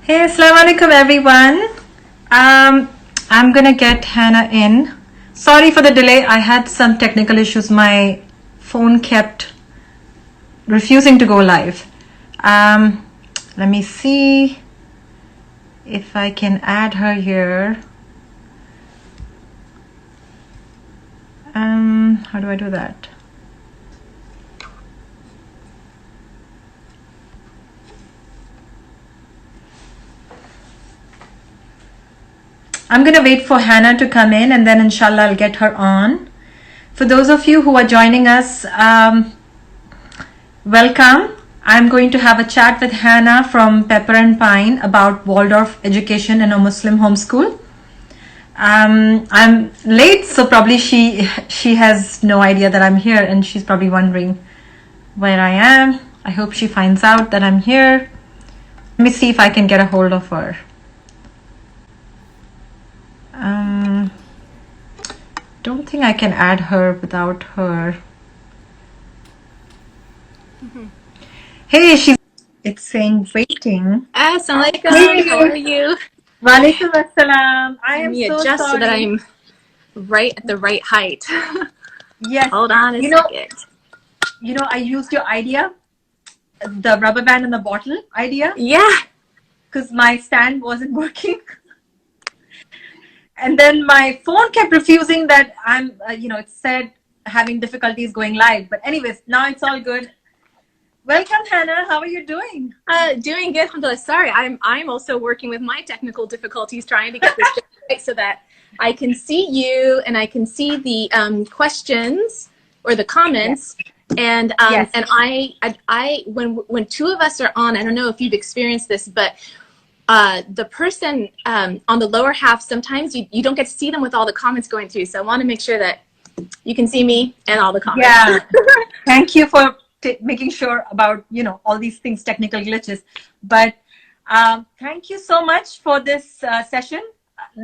Hey, Assalamu alaikum everyone. I'm gonna get Hannah in. Sorry for the delay. I had some technical issues. My phone kept refusing to go live. Let me see if I can add her here. How do I do that? I'm going to wait for Hannah to come in and then inshallah I'll get her on. For those of you who are joining us, welcome. I'm going to have a chat with Hannah from Pepper and Pine about Waldorf Education in a Muslim homeschool. I'm late, so probably she has no idea that I'm here and she's probably wondering where I am. I hope she finds out that I'm here. Let me see if I can get a hold of her. Don't think I can add her without her. Hey, it's saying waiting. Assalamu alaikum. How are you? Walaikum assalam. I am so adjust sorry. so that I'm right at the right height. Yes. Hold on a second. I used your idea, the rubber band in the bottle idea. Yeah. Because my stand wasn't working. And then my phone kept refusing that it said having difficulties going live. But anyways, now it's all good. Welcome, Hannah. How are you doing? Doing good, alhamdulillah. Sorry, I'm also working with my technical difficulties trying to get this right so that I can see you and I can see the questions or the comments. Yes. And yes. And I when two of us are on, I don't know if you've experienced this, but the person on the lower half, sometimes you don't get to see them with all the comments going through. So I want to make sure that you can see me and all the comments. Yeah. Thank you for making sure about, all these things, technical glitches. But thank you so much for this session.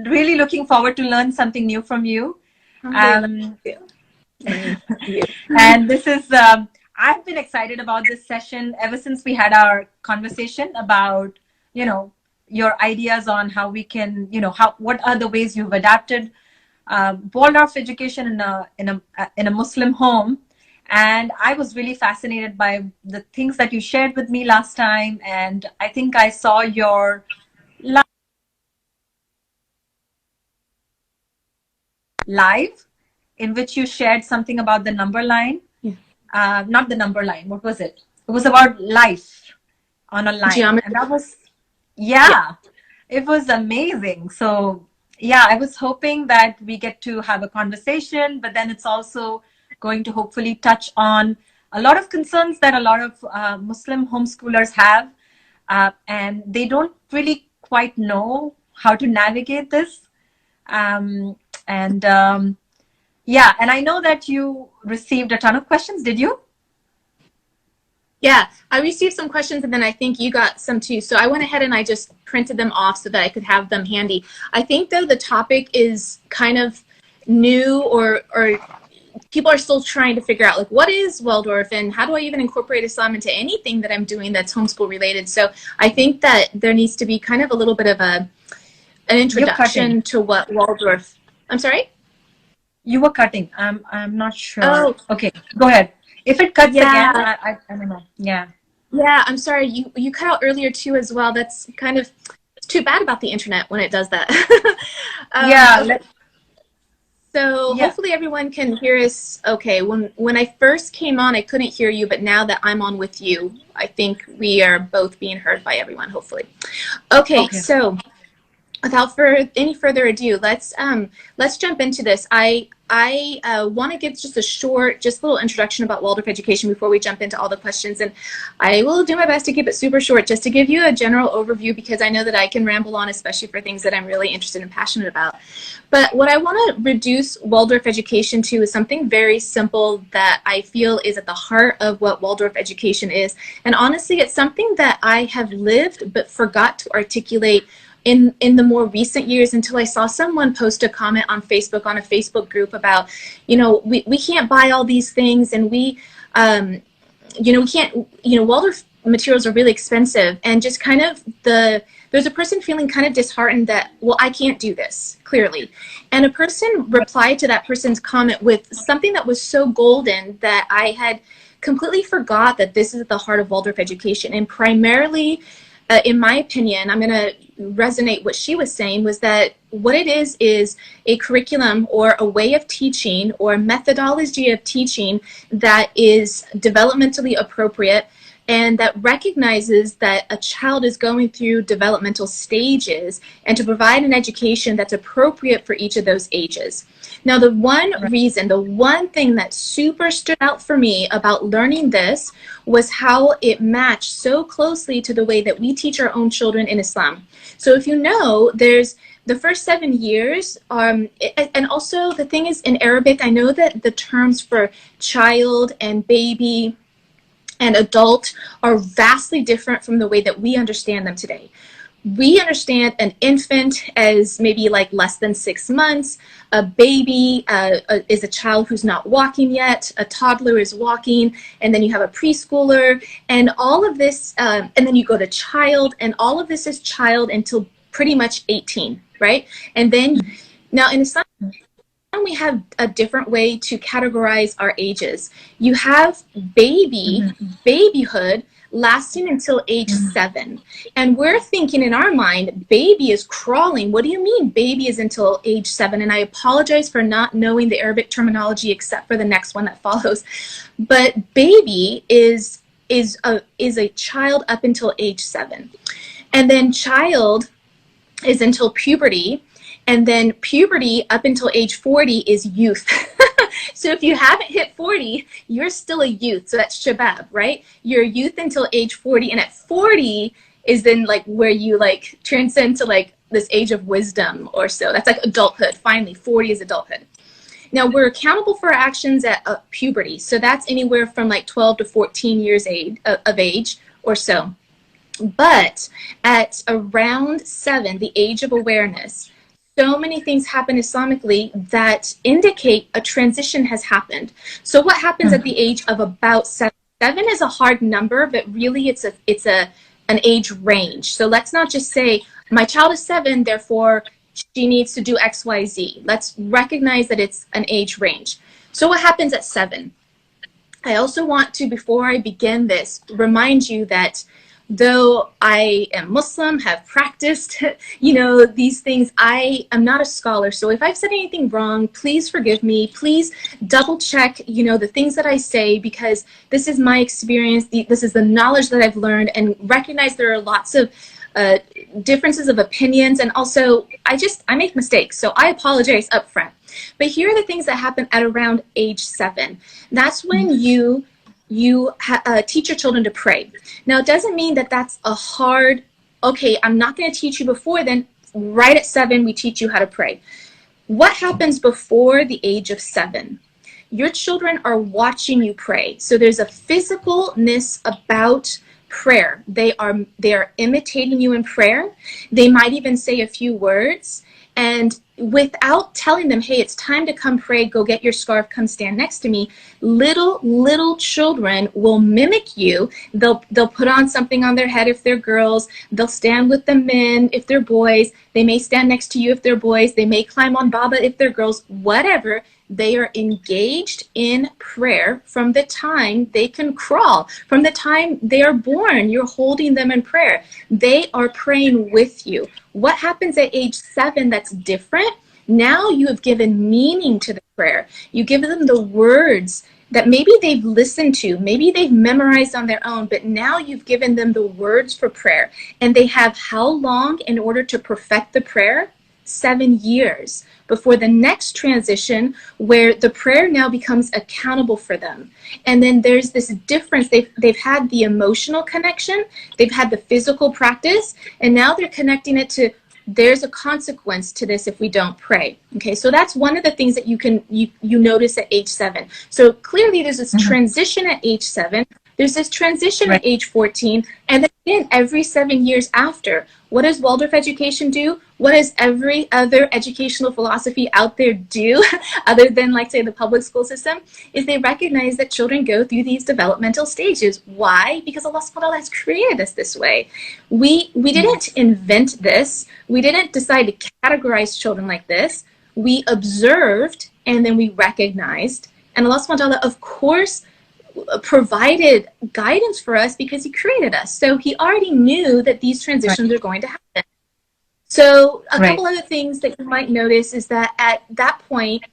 Really looking forward to learn something new from you. Thank you. And this is, I've been excited about this session ever since we had our conversation about, your ideas on how we can, what are the ways you've adapted Waldorf education in a Muslim home. And I was really fascinated by the things that you shared with me last time. And I think I saw your live in which you shared something about the number line. Yeah. Not the number line. What was it? It was about life on a line. Geometry. And that was, yeah, it was amazing. So yeah, I was hoping that we get to have a conversation, but then it's also going to hopefully touch on a lot of concerns that a lot of Muslim homeschoolers have, and they don't really quite know how to navigate this. Yeah, and I know that you received a ton of questions. Did you? Yeah, I received some questions and then I think you got some too. So I went ahead and I just printed them off so that I could have them handy. I think though the topic is kind of new or people are still trying to figure out like what is Waldorf and how do I even incorporate Islam into anything that I'm doing that's homeschool related. So I think that there needs to be kind of a little bit of an introduction to what Waldorf. I'm sorry? You were cutting. I'm not sure. Oh. Okay, go ahead. If it cuts again, I don't know. Yeah. Yeah, I'm sorry. You cut out earlier too as well. That's kind of too bad about the internet when it does that. Yeah. So hopefully everyone can hear us okay. When I first came on, I couldn't hear you, but now that I'm on with you, I think we are both being heard by everyone, hopefully. Okay. So without any further ado, let's jump into this. I want to give just a little introduction about Waldorf education before we jump into all the questions, and I will do my best to keep it super short just to give you a general overview because I know that I can ramble on, especially for things that I'm really interested and passionate about. But what I want to reduce Waldorf education to is something very simple that I feel is at the heart of what Waldorf education is, and honestly it's something that I have lived but forgot to articulate in the more recent years until I saw someone post a comment on Facebook, on a Facebook group about, we can't buy all these things and we can't, Waldorf materials are really expensive, and just kind of the there's a person feeling kind of disheartened that, well, I can't do this, clearly. And a person replied to that person's comment with something that was so golden that I had completely forgot that this is at the heart of Waldorf education. And primarily, in my opinion, I'm going to resonate what she was saying, was that what it is a curriculum or a way of teaching or a methodology of teaching that is developmentally appropriate and that recognizes that a child is going through developmental stages, and to provide an education that's appropriate for each of those ages. Now, the one reason, the one thing that super stood out for me about learning this was how it matched so closely to the way that we teach our own children in Islam. So if you know, there's the first 7 years, and also the thing is, in Arabic, I know that the terms for child and baby and adult are vastly different from the way that we understand them today. We understand an infant as maybe like less than 6 months. A baby is a child who's not walking yet. A toddler is walking. And then you have a preschooler. And all of this, and then you go to child. And all of this is child until pretty much 18, right? And then, now in Islam, we have a different way to categorize our ages. You have babyhood, lasting until age 7. And we're thinking in our mind, baby is crawling. What do you mean baby is until age 7? And I apologize for not knowing the Arabic terminology except for the next one that follows. But baby is a child up until age 7. And then child is until puberty. And then puberty up until age 40 is youth. So if you haven't hit 40, you're still a youth. So that's shabab, right? You're a youth until age 40. And at 40 is then like where you like transcend to like this age of wisdom or so. That's like adulthood. Finally, 40 is adulthood. Now we're accountable for our actions at puberty. So that's anywhere from like 12 to 14 years of age or so. But at around 7, the age of awareness, so many things happen Islamically that indicate a transition has happened. So what happens at the age of about 7? 7 is a hard number, but really it's an age range. So let's not just say, my child is 7, therefore she needs to do X, Y, Z. Let's recognize that it's an age range. So what happens at 7? I also want to, before I begin this, remind you that though I am Muslim, have practiced, these things, I am not a scholar. So if I've said anything wrong, please forgive me. Please double check, the things that I say, because this is my experience. This is the knowledge that I've learned, and recognize there are lots of differences of opinions. And also I make mistakes. So I apologize up front. But here are the things that happen at around age 7. That's when you teach your children to pray. Now, it doesn't mean that that's a hard, okay, I'm not going to teach you before then. Right at 7, we teach you how to pray. What happens before the age of 7? Your children are watching you pray. So there's a physicalness about prayer. They are imitating you in prayer. They might even say a few words. And without telling them, hey, it's time to come pray, go get your scarf, come stand next to me, little children will mimic you. They'll put on something on their head if they're girls. They'll stand with the men if they're boys. They may stand next to you if they're boys. They may climb on Baba if they're girls. Whatever. They are engaged in prayer from the time they can crawl. From the time they are born, you're holding them in prayer. They are praying with you. What happens at age 7 that's different? Now you have given meaning to the prayer. You give them the words that maybe they've listened to, maybe they've memorized on their own, but now you've given them the words for prayer. And they have how long in order to perfect the prayer? 7 years before the next transition where the prayer now becomes accountable for them. And then there's this difference. They've had the emotional connection, they've had the physical practice, and now they're connecting it to there's a consequence to this if we don't pray. Okay, so that's one of the things that you notice at age 7. So clearly there's this transition at age 7. There's this transition at age 14, and then again every 7 years after. What does Waldorf education do? what does every other educational philosophy out there do other than, like, say, the public school system? Is they recognize that children go through these developmental stages. Why? Because Allah subhanahu wa ta'ala has created us this way. We didn't invent this. We didn't decide to categorize children like this. We observed, and then we recognized. And Allah subhanahu wa ta'ala, of course, provided guidance for us because he created us. So he already knew that these transitions are going to happen. So a couple other things that you might notice is that at that point,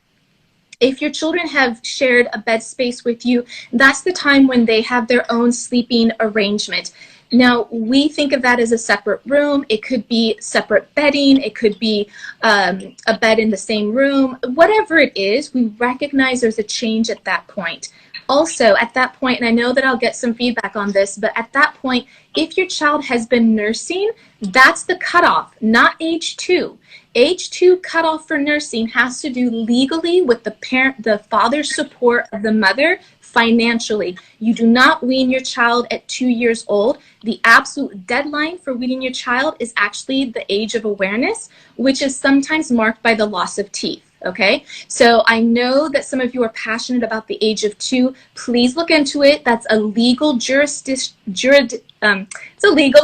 if your children have shared a bed space with you, that's the time when they have their own sleeping arrangement. Now, we think of that as a separate room. It could be separate bedding. It could be a bed in the same room. Whatever it is, we recognize there's a change at that point. Also, at that point, and I know that I'll get some feedback on this, but at that point, if your child has been nursing, that's the cutoff, not age 2. Age 2 cutoff for nursing has to do legally with the father's support of the mother financially. You do not wean your child at 2 years old. The absolute deadline for weaning your child is actually the age of awareness, which is sometimes marked by the loss of teeth. Okay, so I know that some of you are passionate about the age of 2. Please look into it. That's a legal it's a legal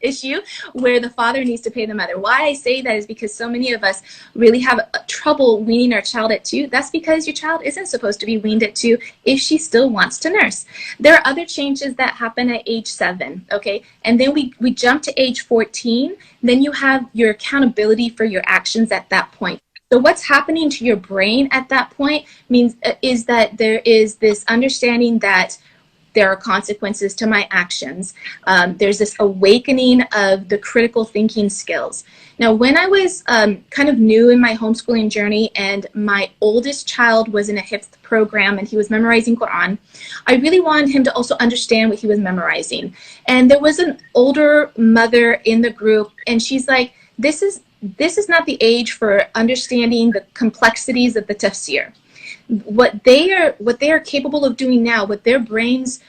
issue where the father needs to pay the mother. Why I say that is because so many of us really have trouble weaning our child at 2. That's because your child isn't supposed to be weaned at 2 if she still wants to nurse. There are other changes that happen at age 7, okay? And then we jump to age 14. Then you have your accountability for your actions at that point. So what's happening to your brain at that point is that there is this understanding that there are consequences to my actions. There's this awakening of the critical thinking skills. Now, when I was kind of new in my homeschooling journey and my oldest child was in a Hifz program and he was memorizing Quran, I really wanted him to also understand what he was memorizing. And there was an older mother in the group, and she's like, this is not the age for understanding the complexities of the tafsir. What they are capable of doing now, what their brains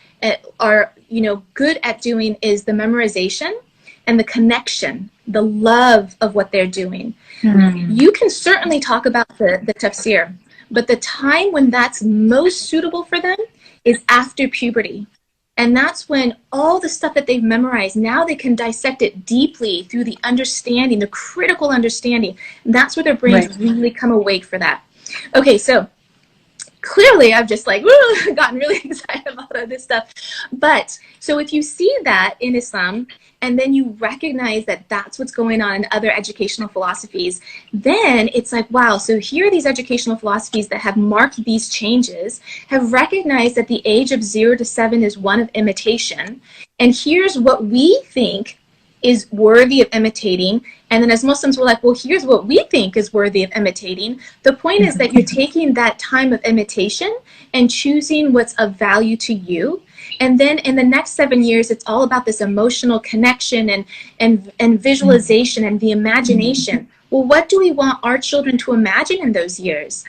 are good at doing, is the memorization and the connection, the love of what they're doing. Mm-hmm. You can certainly talk about the tafsir, but the time when that's most suitable for them is after puberty. And that's when all the stuff that they've memorized, now they can dissect it deeply through the understanding, the critical understanding. And that's where their brains really come awake for that. Okay, so clearly I've just gotten really excited about all this stuff. But so if you see that in Islam, and then you recognize that that's what's going on in other educational philosophies, then it's like, wow, so here are these educational philosophies that have marked these changes, have recognized that the age of 0 to 7 is one of imitation, and here's what we think is worthy of imitating. And then as Muslims, we're like, well, here's what we think is worthy of imitating. The point is that you're taking that time of imitation and choosing what's of value to you. And then in the next 7 years, it's all about this emotional connection and visualization and the imagination. Well, what do we want our children to imagine in those years?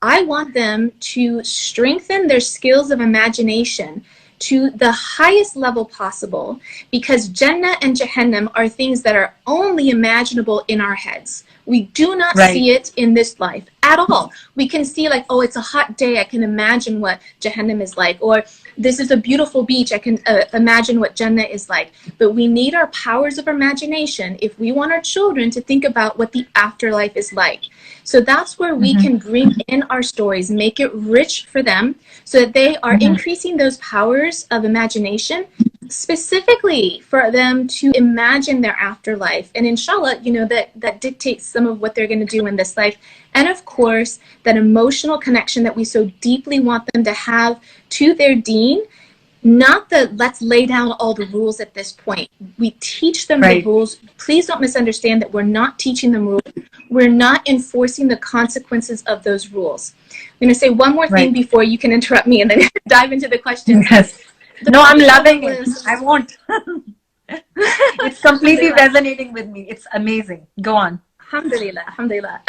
I want them to strengthen their skills of imagination to the highest level possible, because Jannah and Jahannam are things that are only imaginable in our heads. We do not see it in this life at all. We can see like, oh, it's a hot day, I can imagine what Jahannam is like, or this is a beautiful beach, I can imagine what Jannah is like. But we need our powers of imagination if we want our children to think about what the afterlife is like. So that's where we can bring in our stories, make it rich for them, so that they are increasing those powers of imagination, specifically for them to imagine their afterlife. And inshallah, that dictates some of what they're going to do in this life. And of course, that emotional connection that we so deeply want them to have to their deen. Not the let's lay down all the rules at this point. We teach them the rules. Please don't misunderstand that we're not teaching them rules. We're not enforcing the consequences of those rules. I'm going to say one more thing before you can interrupt me and then dive into the questions. Yes. No, I'm loving it. I won't. It's completely resonating with me. It's amazing. Go on. Alhamdulillah, alhamdulillah.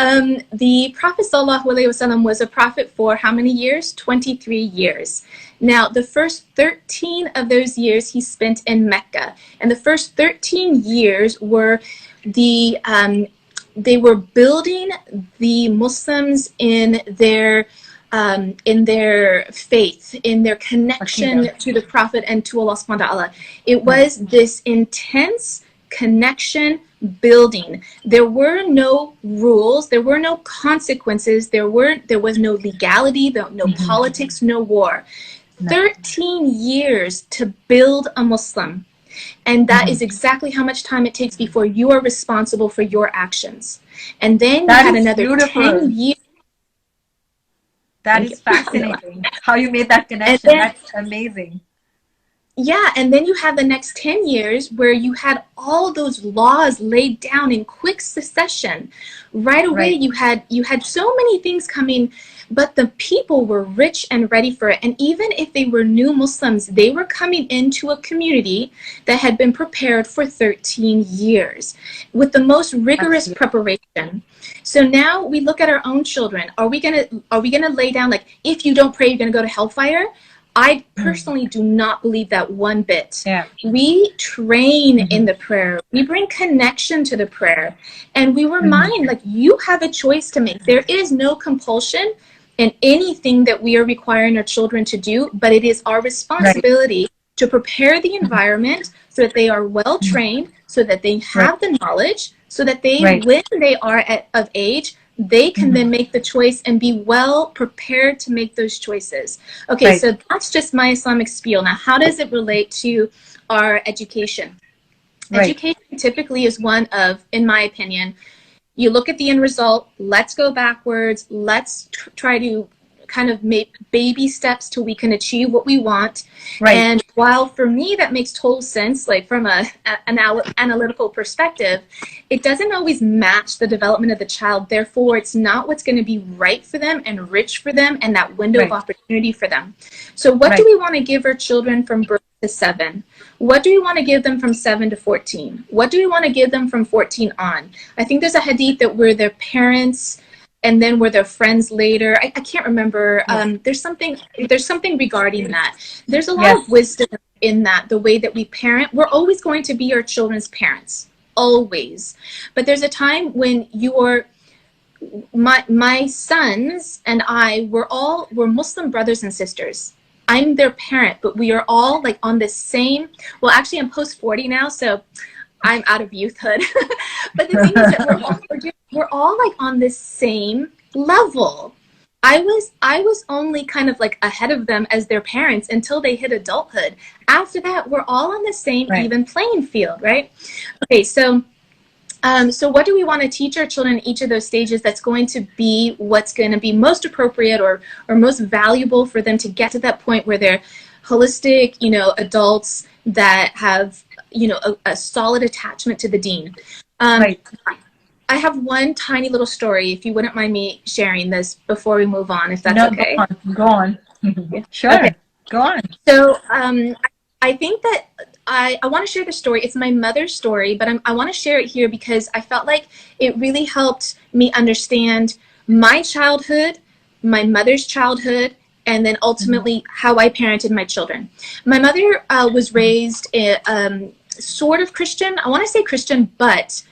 The Prophet ﷺ was a prophet for how many years? 23 years. Now, the first 13 of those years he spent in Mecca. And the first 13 years were the they were building the Muslims in their faith, in their connection to the Prophet and to Allah subhanahu wa ta'ala. It was this intense connection building. There were no rules, there were no consequences, there was no legality, no politics, no war. 13 years to build a Muslim. And that is exactly how much time it takes before you are responsible for your actions. And then you had another 10 years. That is fascinating. How you made that connection. That's amazing. Yeah, and then you have the next 10 years where you had all those laws laid down in quick succession. Right away, you had so many things coming, but the people were rich and ready for it. And even if they were new Muslims, they were coming into a community that had been prepared for 13 years with the most rigorous preparation. So now we look at our own children. Are we gonna lay down, like, if you don't pray, you're gonna go to hellfire? I personally do not believe that one bit. Yeah. We train in the prayer. We bring connection to the prayer. And we remind, like, you have a choice to make. There is no compulsion in anything that we are requiring our children to do, but it is our responsibility to prepare the environment so that they are well trained, so that they have the knowledge, so that they, when they are of age, they can then make the choice and be well prepared to make those choices. Okay, so that's just my Islamic spiel. Now, how does it relate to our education? Education typically is one of, in my opinion, you look at the end result, let's go backwards, let's try to kind of make baby steps till we can achieve what we want. And while for me that makes total sense, like from an analytical perspective, it doesn't always match the development of the child. Therefore, it's not what's going to be right for them and rich for them and that window of opportunity for them. So what do we want to give our children from birth to 7? What do we want to give them from 7 to 14? What do we want to give them from 14 on? I think there's a hadith that where their parents and then were their friends later. I can't remember. There's something regarding that. There's a lot of wisdom in that, the way that we parent. We're always going to be our children's parents, always. But there's a time when my sons and I we're Muslim brothers and sisters. I'm their parent, but we are all like on the same. Well, actually, I'm post 40 now, so I'm out of youthhood. But the thing is that we're all like on this same level. I was only kind of like ahead of them as their parents until they hit adulthood. After that, we're all on the same even playing field, right? Okay, so what do we want to teach our children in each of those stages that's going to be what's going to be most appropriate or most valuable for them to get to that point where they're holistic, adults that have, a solid attachment to the deen. I have one tiny little story, if you wouldn't mind me sharing this before we move on, if that's okay. Go on. Sure. Okay. Go on. So I think that I want to share the story. It's my mother's story, but I want to share it here because I felt like it really helped me understand my childhood, my mother's childhood, and then ultimately how I parented my children. My mother was raised sort of Christian. I want to say Christian, but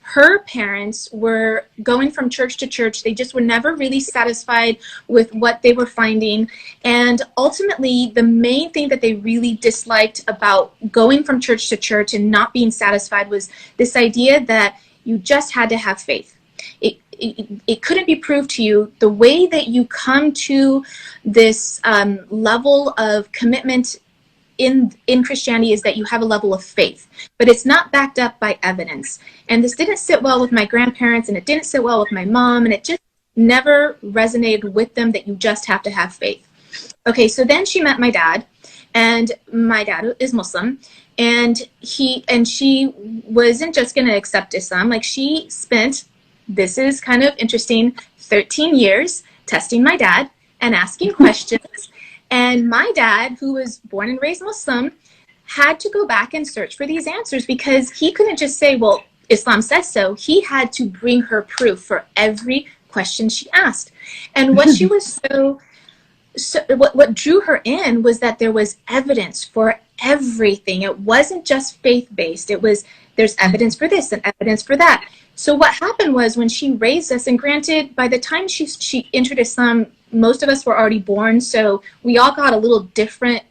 her parents were going from church to church. They just were never really satisfied with what they were finding. And ultimately, the main thing that they really disliked about going from church to church and not being satisfied was this idea that you just had to have faith. It couldn't be proved to you. The way that you come to this level of commitment in Christianity is that you have a level of faith, but it's not backed up by evidence. And this didn't sit well with my grandparents, and it didn't sit well with my mom, and it just never resonated with them that you just have to have faith. Okay, so then she met my dad, and my dad is Muslim, and she wasn't just going to accept Islam. Like, she spent, this is kind of interesting, 13 years testing my dad and asking questions. And my dad, who was born and raised Muslim, had to go back and search for these answers because he couldn't just say, well, Islam says so. He had to bring her proof for every question she asked. And what she was what drew her in was that there was evidence for everything. It wasn't just faith-based. It was, there's evidence for this and evidence for that. So what happened was when she raised us, and granted, by the time she entered Islam, most of us were already born, so we all got a little different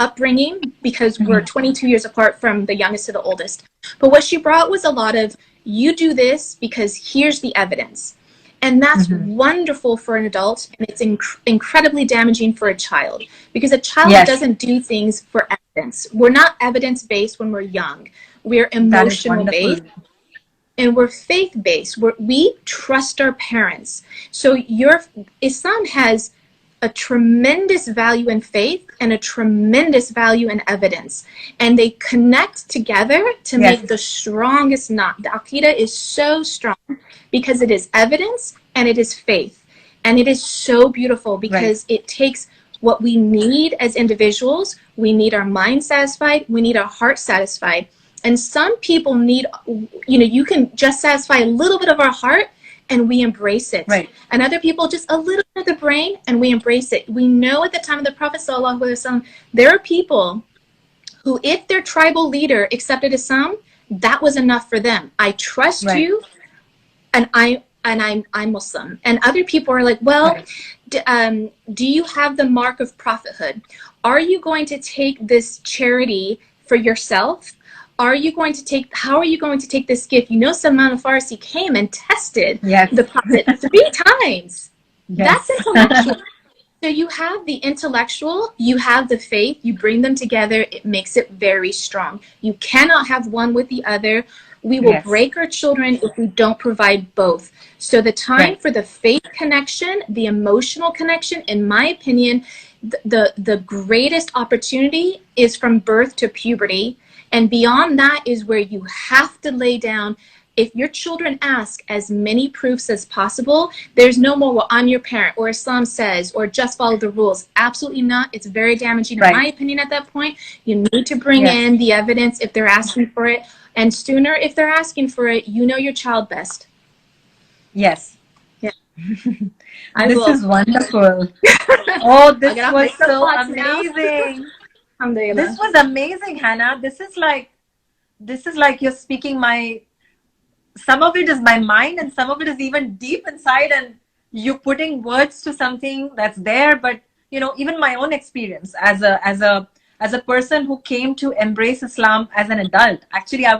upbringing because we're 22 years apart from the youngest to the oldest. But what she brought was a lot of, you do this because here's the evidence. And that's wonderful for an adult, and it's incredibly damaging for a child, because a child doesn't do things for evidence. We're not evidence-based when we're young. We're emotional-based, and we're faith-based. We trust our parents. So Islam has a tremendous value in faith and a tremendous value in evidence. And they connect together to make the strongest knot. The Aqidah is so strong because it is evidence and it is faith. And it is so beautiful because it takes what we need as individuals. We need our mind satisfied. We need our heart satisfied. And some people need, you can just satisfy a little bit of our heart and we embrace it. And other people, just a little bit of the brain, and we embrace it. We know at the time of the Prophet ﷺ, there are people who, if their tribal leader accepted Islam, that was enough for them. I trust you, and I'm Muslim. And other people are like, well, do you have the mark of prophethood? Are you going to take this charity for yourself? How are you going to take this gift? Salman al-Farsi came and tested the Prophet 3 times. That's intellectual. So you have the intellectual, you have the faith, you bring them together, it makes it very strong. You cannot have one with the other. We will break our children if we don't provide both. So the time for the faith connection, the emotional connection, in my opinion, the greatest opportunity is from birth to puberty. And beyond that is where you have to lay down. If your children ask as many proofs as possible, there's no more, well, I'm your parent, or Islam says, or just follow the rules. Absolutely not. It's very damaging, in my opinion, at that point. You need to bring in the evidence if they're asking for it. And sooner, if they're asking for it, you know your child best. This is wonderful. Oh, this was so amazing. This was amazing, Hana. This is like you're speaking some of it is my mind, and some of it is even deep inside, and you putting words to something that's there. But even my own experience as a person who came to embrace Islam as an adult. Actually, I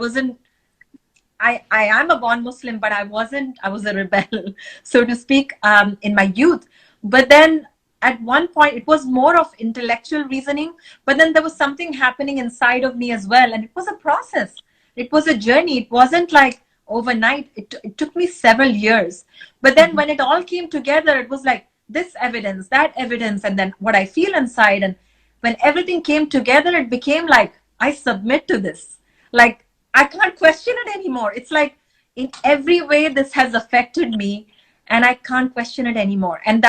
am a born Muslim, but I was a rebel, so to speak, in my youth. But then at one point, it was more of intellectual reasoning, but then there was something happening inside of me as well. And it was a process. It was a journey. It wasn't like overnight. It took me several years. But then when it all came together, it was like this evidence, that evidence, and then what I feel inside. And when everything came together, it became like, I submit to this. Like, I can't question it anymore. It's like, in every way, this has affected me, and I can't question it anymore. And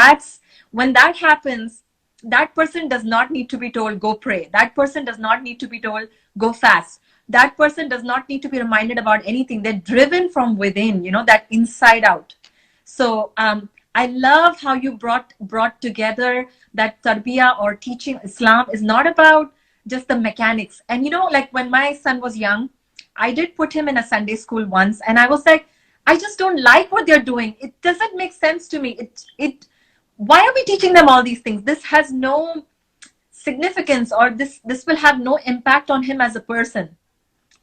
when that happens, that person does not need to be told, go pray. That person does not need to be told, go fast. That person does not need to be reminded about anything. They're driven from within, that inside out. So I love how you brought together that tarbiyah, or teaching Islam, is not about just the mechanics. And like when my son was young, I did put him in a Sunday school once, and I was like, I just don't like what they're doing. It doesn't make sense to me. Why are we teaching them all these things? This has no significance, or this will have no impact on him as a person.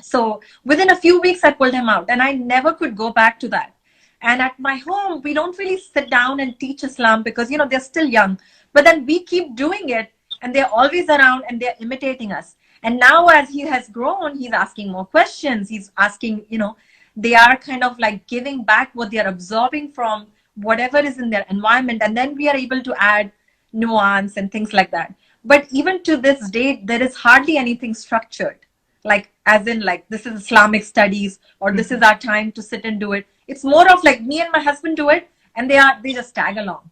So within a few weeks, I pulled him out, and I never could go back to that. And at my home, we don't really sit down and teach Islam because, they're still young. But then we keep doing it, and they're always around, and they're imitating us. And now as he has grown, he's asking more questions. He's asking, they are kind of like giving back what they're absorbing from whatever is in their environment. And then we are able to add nuance and things like that. But even to this day, there is hardly anything structured. Like, as in like, this is Islamic studies, or this is our time to sit and do it. It's more of like me and my husband do it, and they just tag along.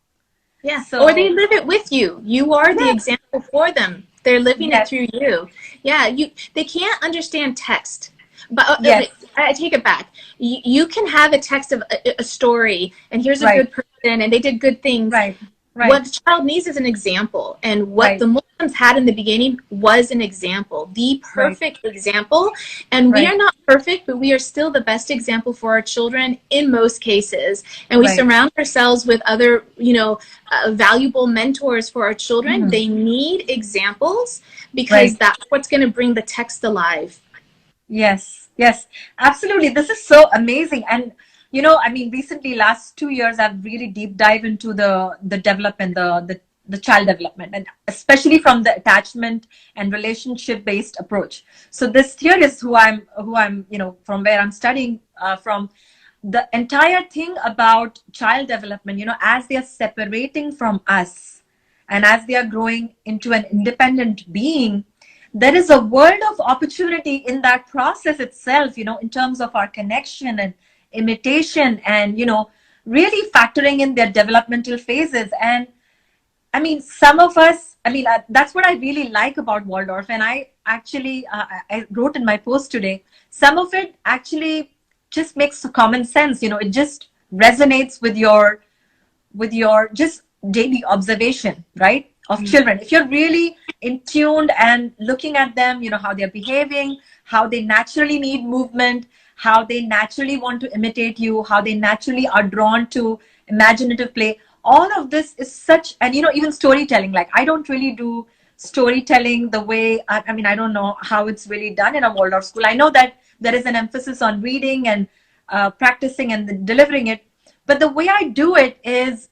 Yeah. So, or they live it with you. You are the example for them. They're living it through you. Yeah. They can't understand text. But I take it back. You can have a text of a story, and here's a good person, and they did good things. Right. What Right. the child needs is an example. And what Right. the Muslims had in the beginning was an example, the Right. perfect example. And we are Right. not perfect, but we are still the best example for our children in most cases. And we Right. surround ourselves with other, valuable mentors for our children. Mhm. They need examples because Right. that's what's going to bring the text alive. Yes, yes, absolutely. This is so amazing. And I mean, recently, last 2 years, I've really deep dive into the development, the child development, and especially from the attachment and relationship based approach. So this here is who I'm, from where I'm studying from. The entire thing about child development, as they are separating from us and as they are growing into an independent being, there is a world of opportunity in that process itself, in terms of our connection and imitation and, really factoring in their developmental phases. And I mean, some of us, I mean, that's what I really like about Waldorf. And I actually, I wrote in my post today, some of it actually just makes common sense. It just resonates with your just daily observation, right, of children. If you're really in tuned and looking at them, how they're behaving, how they naturally need movement, how they naturally want to imitate you, how they naturally are drawn to imaginative play. All of this is such, and even storytelling. Like, I don't really do storytelling the way, I mean, I don't know how it's really done in a Waldorf school. I know that there is an emphasis on reading and practicing and delivering it. But the way I do it is,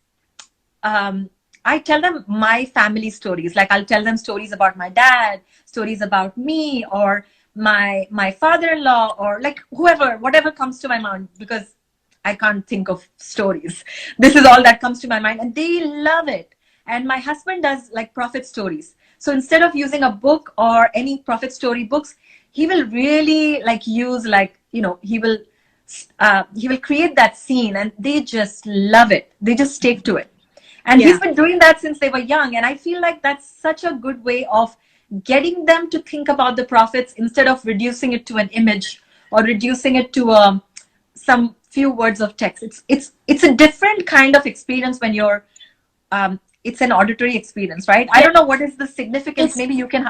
I tell them my family stories. Like, I'll tell them stories about my dad, stories about me, or my father-in-law, or like whoever, whatever comes to my mind, because I can't think of stories. This is all that comes to my mind, and they love it. And my husband does like prophet stories. So instead of using a book or any prophet story books, he will really like use, like, he will create that scene, and they just love it. They just take to it. And he's Yeah. been doing that since they were young. And I feel like that's such a good way of getting them to think about the prophets instead of reducing it to an image or reducing it to some few words of text. It's a different kind of experience when you're it's an auditory experience, right? I Yeah. don't know what is the significance. It's Maybe you can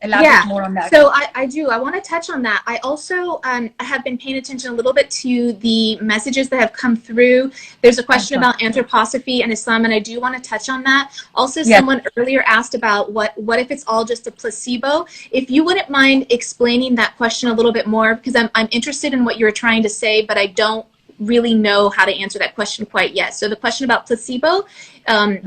elaborate more on that. So I do. I want to touch on that. I also have been paying attention a little bit to the messages that have come through. There's a question about anthroposophy and Islam, and I do want to touch on that. Also, Yes. someone earlier asked about what if it's all just a placebo? If you wouldn't mind explaining that question a little bit more, because I'm interested in what you're trying to say, but I don't really know how to answer that question quite yet. So the question about placebo,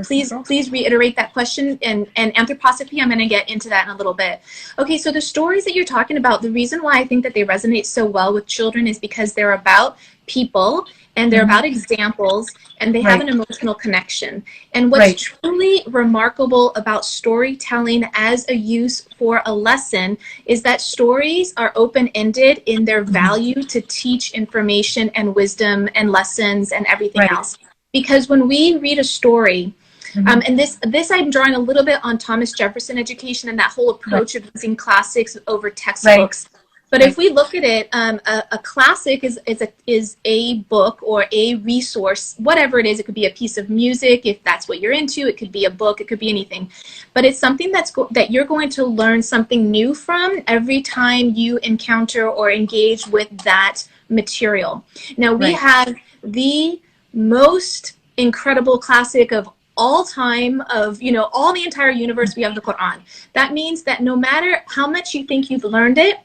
please reiterate that question, and anthroposophy, I'm going to get into that in a little bit. Okay, so the stories that you're talking about, the reason why I think that they resonate so well with children is because they're about people and they're about examples, and they have an emotional connection. And what's truly remarkable about storytelling as a use for a lesson is that stories are open-ended in their value to teach information and wisdom and lessons and everything else. Because when we read a story, and this I'm drawing a little bit on Thomas Jefferson education and that whole approach of using classics over textbooks. But if we look at it, a classic is a book or a resource, whatever it is. It could be a piece of music, if that's what you're into. It could be a book. It could be anything. But it's something that you're going to learn something new from every time you encounter or engage with that material. Now, we have the most incredible classic of all time, of all the entire universe. We have the Quran. That means that no matter how much you think you've learned it,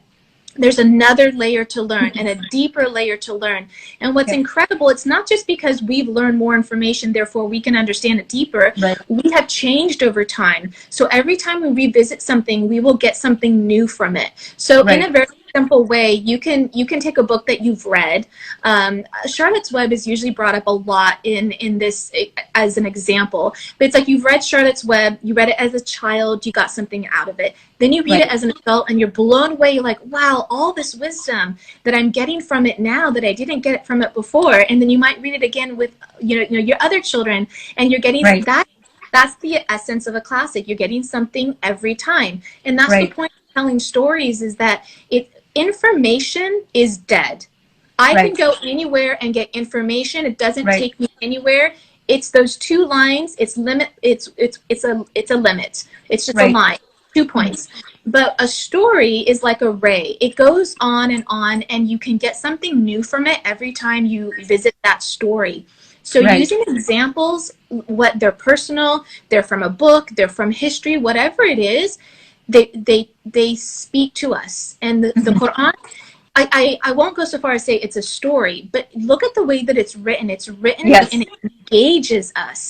there's another layer to learn and a deeper layer to learn. And what's incredible, it's not just because we've learned more information, therefore we can understand it deeper. We have changed over time. So every time we revisit something, we will get something new from it. So in a very simple way, you can take a book that you've read. Charlotte's Web is usually brought up a lot in this as an example. But it's like, you've read Charlotte's Web, you read it as a child, you got something out of it. Then you read it as an adult and you're blown away. You're like, wow, all this wisdom that I'm getting from it now that I didn't get it from it before. And then you might read it again with your other children, and you're getting that. That's the essence of a classic. You're getting something every time. And that's the point of telling stories, is that information is dead. I can go anywhere and get information. It doesn't take me anywhere. it's those 2 lines. It's limit. It's a limit. It's just a Right. line, 2 points. But a story is like a ray. It goes on, and you can get something new from it every time you visit that story. So Right. using examples, what they're personal, they're from a book, they're from history, whatever it is, they speak to us. And the Quran, I won't go so far as say it's a story, but look at the way that it's written. It's written Yes. and it engages us,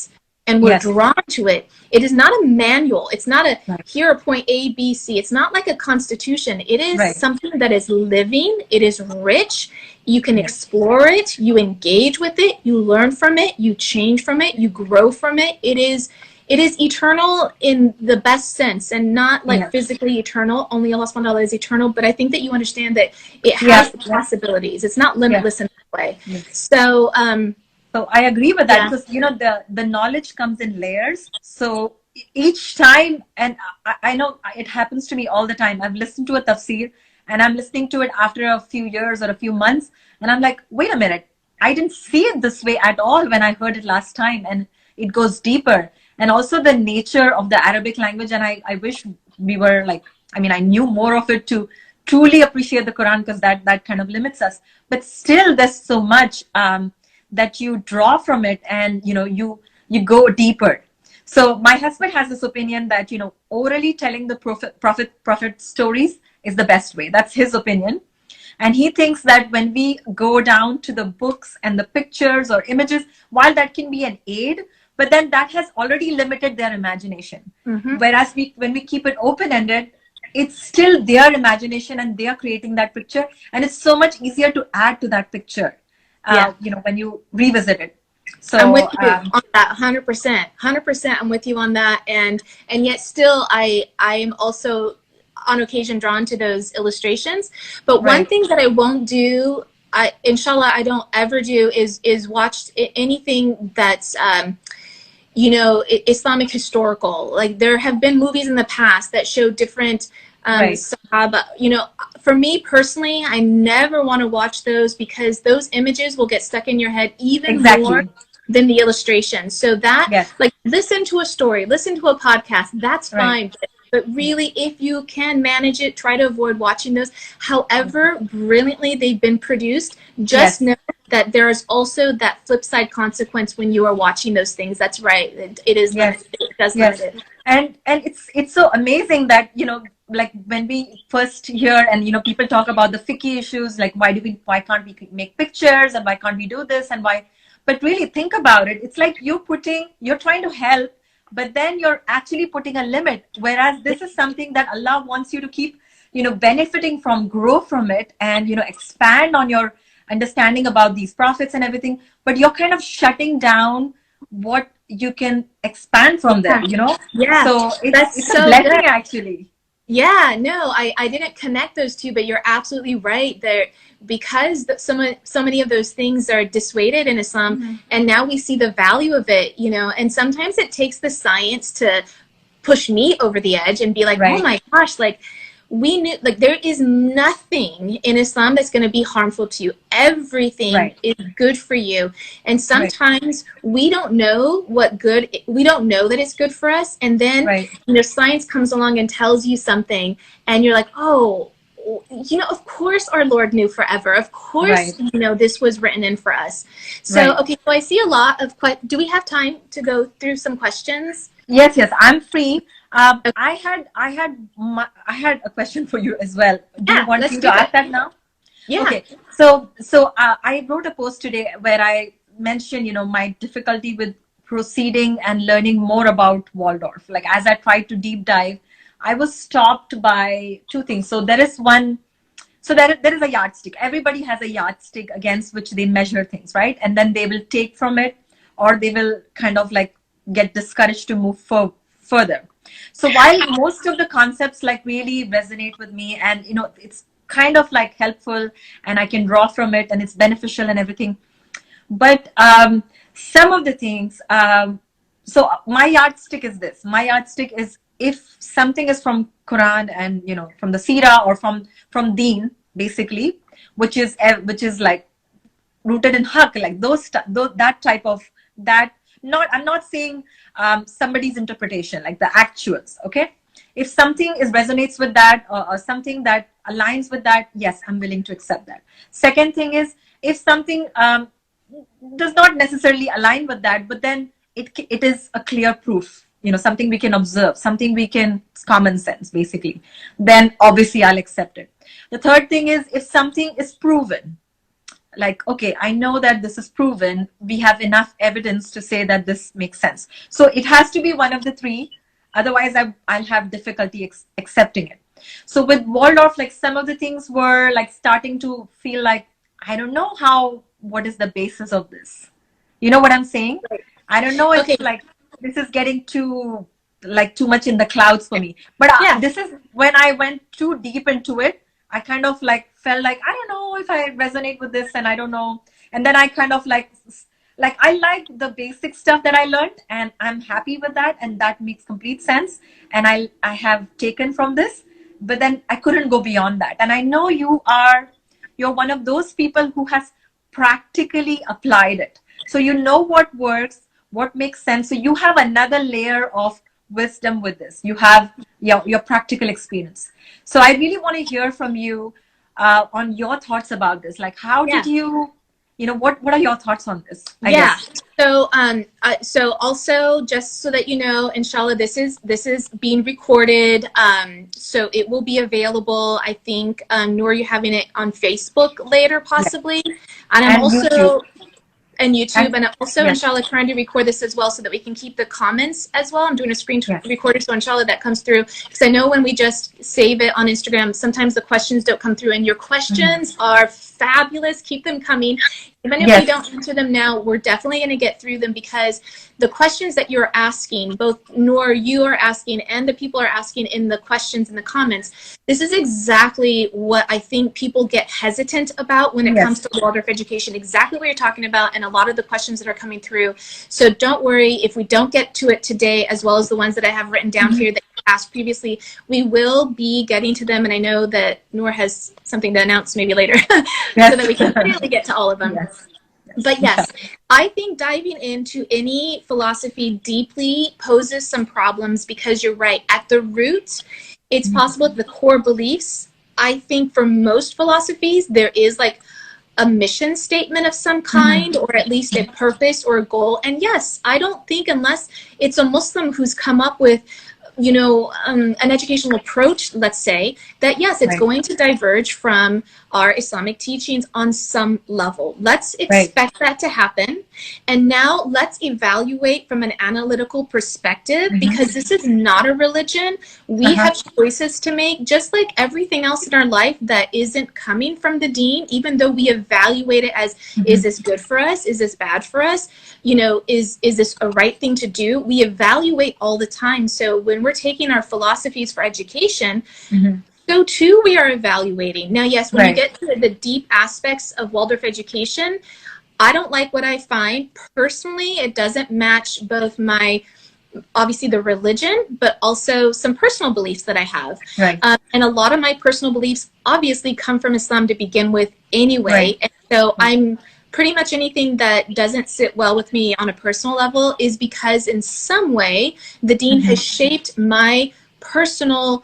and we're Yes. drawn to it. It is not a manual. It's not a Right. here are point A, B, C. It's not like a constitution. It is Right. something that is living. It is rich. You can Yes. explore it. You engage with it. You learn from it. You change from it. You grow from it. It is eternal in the best sense, and not like Yes. physically eternal. Only Allah subhanahu wa ta'ala is eternal. But I think that you understand that it has Yeah. possibilities. It's not limitless in that way. Yes. So So I agree with that, yeah. because the knowledge comes in layers. So each time, and I know it happens to me all the time. I've listened to a tafsir, and I'm listening to it after a few years or a few months, and I'm like, wait a minute, I didn't see it this way at all when I heard it last time, and it goes deeper. And also the nature of the Arabic language, and I wish we were like, I mean, I knew more of it to truly appreciate the Quran, because that kind of limits us. But still, there's so much that you draw from it, and you go deeper. So my husband has this opinion that orally telling the prophet stories is the best way. That's his opinion. And he thinks that when we go down to the books and the pictures or images, while that can be an aid, but then that has already limited their imagination. Whereas when we keep it open-ended, it's still their imagination, and they are creating that picture, and it's so much easier to add to that picture when you revisit it. So I'm with you on that 100%. 100%, I'm with you on that. And yet still I am also on occasion drawn to those illustrations. But one thing that I won't do, inshallah I don't ever do, is watch anything that's Islamic historical. Like, there have been movies in the past that show different Sahaba. For me personally, I never want to watch those, because those images will get stuck in your head even more than the illustration. So that, like, listen to a story, listen to a podcast, that's fine. But really, if you can manage it, try to avoid watching those. However brilliantly they've been produced, just know that there is also that flip side consequence when you are watching those things. That's right. It is limited. It does limit it. And it's so amazing that like when we first hear and people talk about the fiqh issues, like why can't we make pictures, and why can't we do this, and why, but really think about it. It's like you're trying to help, but then you're actually putting a limit. Whereas this is something that Allah wants you to keep benefiting from, grow from it, and expand on your understanding about these prophets and everything. But you're kind of shutting down what you can expand from there. Yeah, so that's it's so a blessing, good. actually. Yeah, no, I didn't connect those two, but you're absolutely right there, because so many of those things are dissuaded in Islam, and now we see the value of it, and sometimes it takes the science to push me over the edge and be like, oh my gosh, like, we knew, like, there is nothing in Islam that's going to be harmful to you. Everything is good for you. And sometimes we don't know we don't know that it's good for us. And then, science comes along and tells you something, and you're like, oh, of course our Lord knew forever. Of course, this was written in for us. So, okay, so I see a lot of do we have time to go through some questions? Yes, I'm free. I had a question for you as well. Do you want me to ask that now? Yeah. Okay. So I wrote a post today where I mentioned, my difficulty with proceeding and learning more about Waldorf. Like, as I tried to deep dive, I was stopped by two things. So there is there is a yardstick. Everybody has a yardstick against which they measure things, right? And then they will take from it, or they will kind of like get discouraged to move further. So while most of the concepts like really resonate with me, and it's kind of like helpful, and I can draw from it, and it's beneficial and everything, but some of the things, so my yardstick is this. My yardstick is, if something is from Quran and from the Sirah, or from Deen, basically, which is like rooted in Haqq, like that type of that, I'm not saying somebody's interpretation, like the actuals, okay? If something resonates with that, or something that aligns with that, yes, I'm willing to accept that. Second thing is, if something does not necessarily align with that, but then it is a clear proof, something we can observe, something we can, it's common sense basically, then obviously I'll accept it. The third thing is, if something is proven, like, okay, I know that this is proven, we have enough evidence to say that this makes sense. So it has to be one of the three. Otherwise, I'll have difficulty accepting it. So with Waldorf, like, some of the things were like starting to feel like, I don't know what is the basis of this? You know what I'm saying? I don't know if like this is getting too much in the clouds for me. But this is when I went too deep into it. I kind of like felt like, I don't know if I resonate with this, and I don't know. And then I kind of like I like the basic stuff that I learned, and I'm happy with that, and that makes complete sense. And I have taken from this, but then I couldn't go beyond that. And I know you're one of those people who has practically applied it. So you know what works, what makes sense. So you have another layer of wisdom with this. You have your practical experience. So I really want to hear from you on your thoughts about this. Like, how did you, what are your thoughts on this? I guess. So also, just so that you know, inshallah, this is being recorded. So it will be available. I think, Noor, you're having it on Facebook later, possibly. And I'm also YouTube. And YouTube, and also, inshallah, trying to record this as well so that we can keep the comments as well. I'm doing a screen recorder, so inshallah that comes through. Because I know when we just save it on Instagram, sometimes the questions don't come through, and your questions are fabulous. Keep them coming. Even if we don't answer them now, we're definitely going to get through them, because the questions that you're asking, both Noor, you are asking, and the people are asking in the questions in the comments, this is exactly what I think people get hesitant about when it comes to Waldorf education, exactly what you're talking about, and a lot of the questions that are coming through. So don't worry if we don't get to it today, as well as the ones that I have written down here that you asked previously. We will be getting to them, and I know that Noor has something to announce maybe later so that we can really get to all of them. But yes, I think diving into any philosophy deeply poses some problems, because you're right. At the root, it's possible that the core beliefs, I think for most philosophies, there is like a mission statement of some kind, or at least a purpose or a goal. And yes, I don't think, unless it's a Muslim who's come up with, an educational approach, let's say, that yes, it's going to diverge from our Islamic teachings on some level. Let's expect that to happen. And now let's evaluate from an analytical perspective, because this is not a religion. We have choices to make, just like everything else in our life that isn't coming from the deen, even though we evaluate it as, is this good for us? Is this bad for us? Is this a right thing to do? We evaluate all the time. So when we're taking our philosophies for education, so too we are evaluating. Now, yes, when you get to the deep aspects of Waldorf education, I don't like what I find. Personally, it doesn't match both my, obviously the religion, but also some personal beliefs that I have. And a lot of my personal beliefs obviously come from Islam to begin with anyway. And so I'm pretty much anything that doesn't sit well with me on a personal level is because in some way the deen has shaped my personal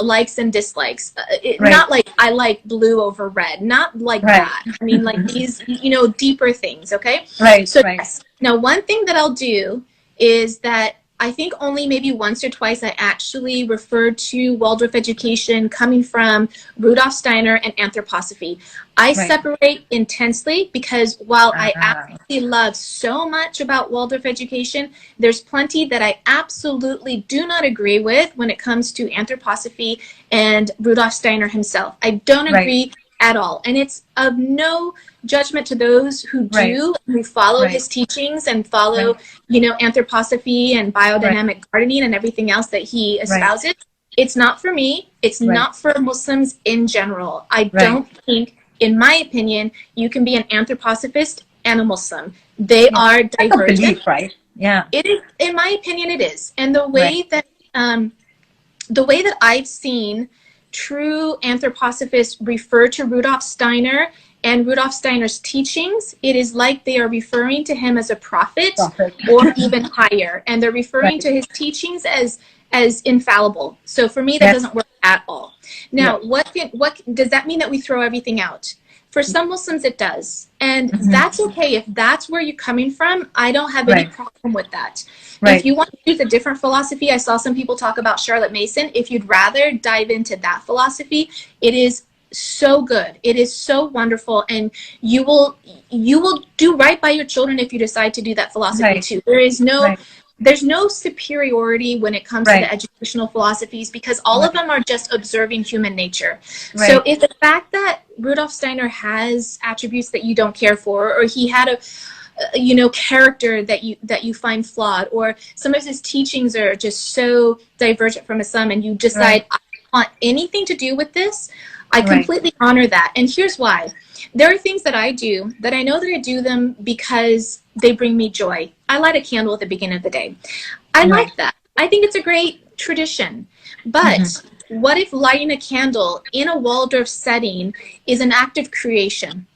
likes and dislikes. Not like I like blue over red, not like that. I mean, like these, deeper things, okay? Yes. Now, one thing that I'll do is that I think only maybe once or twice I actually referred to Waldorf education coming from Rudolf Steiner and anthroposophy. I separate intensely, because while I absolutely love so much about Waldorf education, there's plenty that I absolutely do not agree with when it comes to anthroposophy and Rudolf Steiner himself. I don't agree at all. And it's of no judgment to those who do, who follow his teachings and follow, anthroposophy and biodynamic gardening and everything else that he espouses. It's not for me. It's not for Muslims in general. I don't think, in my opinion, you can be an anthroposophist and a Muslim. They are divergent. It is, in my opinion, it is. And the way that I've seen true anthroposophists refer to Rudolf Steiner and Rudolf Steiner's teachings, it is like they are referring to him as a prophet or even higher. And they're referring to his teachings as infallible. So for me, that doesn't work at all. Now, what does that mean that we throw everything out? For some Muslims, it does. And that's okay. If that's where you're coming from, I don't have any problem with that. If you want to use a different philosophy, I saw some people talk about Charlotte Mason. If you'd rather dive into that philosophy, it is so good. It is so wonderful. And you will do right by your children if you decide to do that philosophy too. There is no... There's no superiority when it comes to the educational philosophies, because all of them are just observing human nature. So if the fact that Rudolf Steiner has attributes that you don't care for, or he had a character that you find flawed, or some of his teachings are just so divergent from Islam, and you decide, I don't want anything to do with this, I completely honor that. And here's why. There are things that I do that I know that I do them because they bring me joy. I light a candle at the beginning of the day. I like that. I think it's a great tradition. But what if lighting a candle in a Waldorf setting is an act of creation?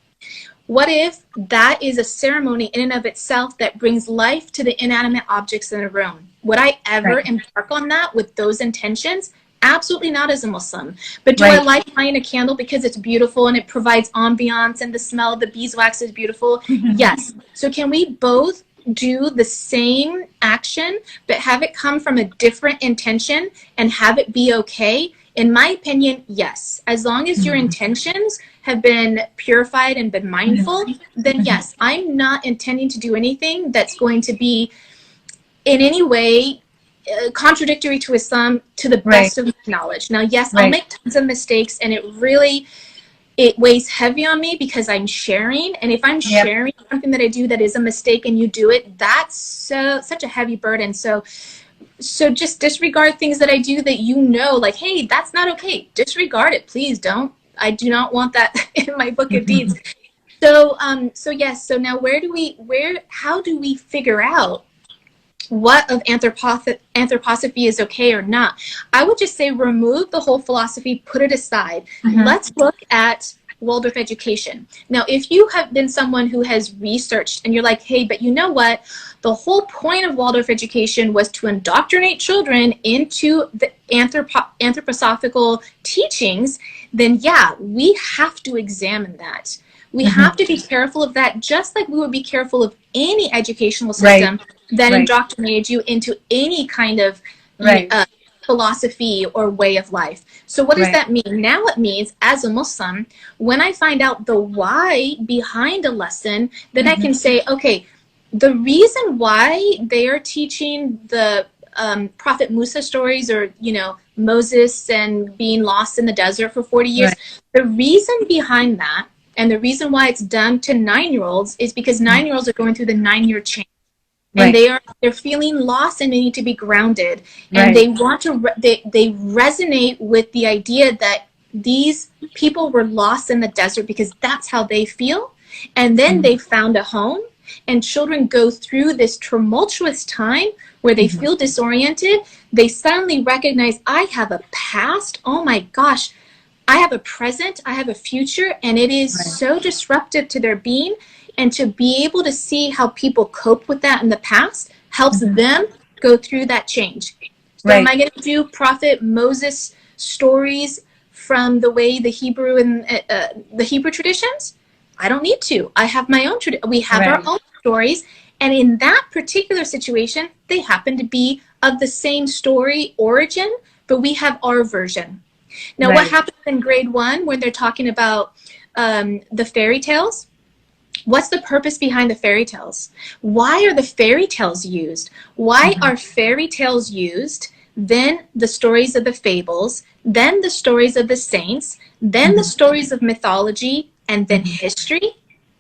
What if that is a ceremony in and of itself that brings life to the inanimate objects in a room? Would I ever embark on that with those intentions? Absolutely not as a Muslim. But do I like lighting a candle because it's beautiful and it provides ambiance and the smell of the beeswax is beautiful? Yes. So can we both do the same action but have it come from a different intention and have it be okay? In my opinion, yes. As long as your intentions have been purified and been mindful, then yes. I'm not intending to do anything that's going to be in any way contradictory to Islam to the best of my knowledge. Now, yes, I'll make tons of mistakes, and it weighs heavy on me because I'm sharing. And if I'm sharing something that I do that is a mistake and you do it, that's such a heavy burden. So just disregard things that I do that like, hey, that's not okay. Disregard it, please don't. I do not want that in my book of deeds. So yes. So now how do we figure out what of anthroposophy is okay or not? I would just say remove the whole philosophy, put it aside. Let's look at Waldorf education. Now, if you have been someone who has researched and you're like, hey, but you know what? The whole point of Waldorf education was to indoctrinate children into the anthroposophical teachings, then yeah, we have to examine that. We have to be careful of that, just like we would be careful of any educational system that indoctrinated you into any kind of philosophy or way of life. So what does that mean? Now it means, as a Muslim, when I find out the why behind a lesson, then I can say, okay, the reason why they are teaching the Prophet Musa stories, or, Moses and being lost in the desert for 40 years, the reason behind that, and the reason why it's done to 9-year-olds is because 9-year-olds are going through the 9-year change. And they're feeling lost and they need to be grounded. And they want to, they resonate with the idea that these people were lost in the desert because that's how they feel. And then they found a home, and children go through this tumultuous time where they feel disoriented. They suddenly recognize, I have a past. Oh my gosh. I have a present, I have a future, and it is so disruptive to their being. And to be able to see how people cope with that in the past helps them go through that change. So am I going to do Prophet Moses stories from the way the Hebrew and the Hebrew traditions? I don't need to. I have my own we have our own stories, and in that particular situation, they happen to be of the same story origin, but we have our version. Now, what happens in grade 1 when they're talking about the fairy tales? What's the purpose behind the fairy tales? Why are the fairy tales used? Why are fairy tales used? Then the stories of the fables, then the stories of the saints, then the stories of mythology, and then history.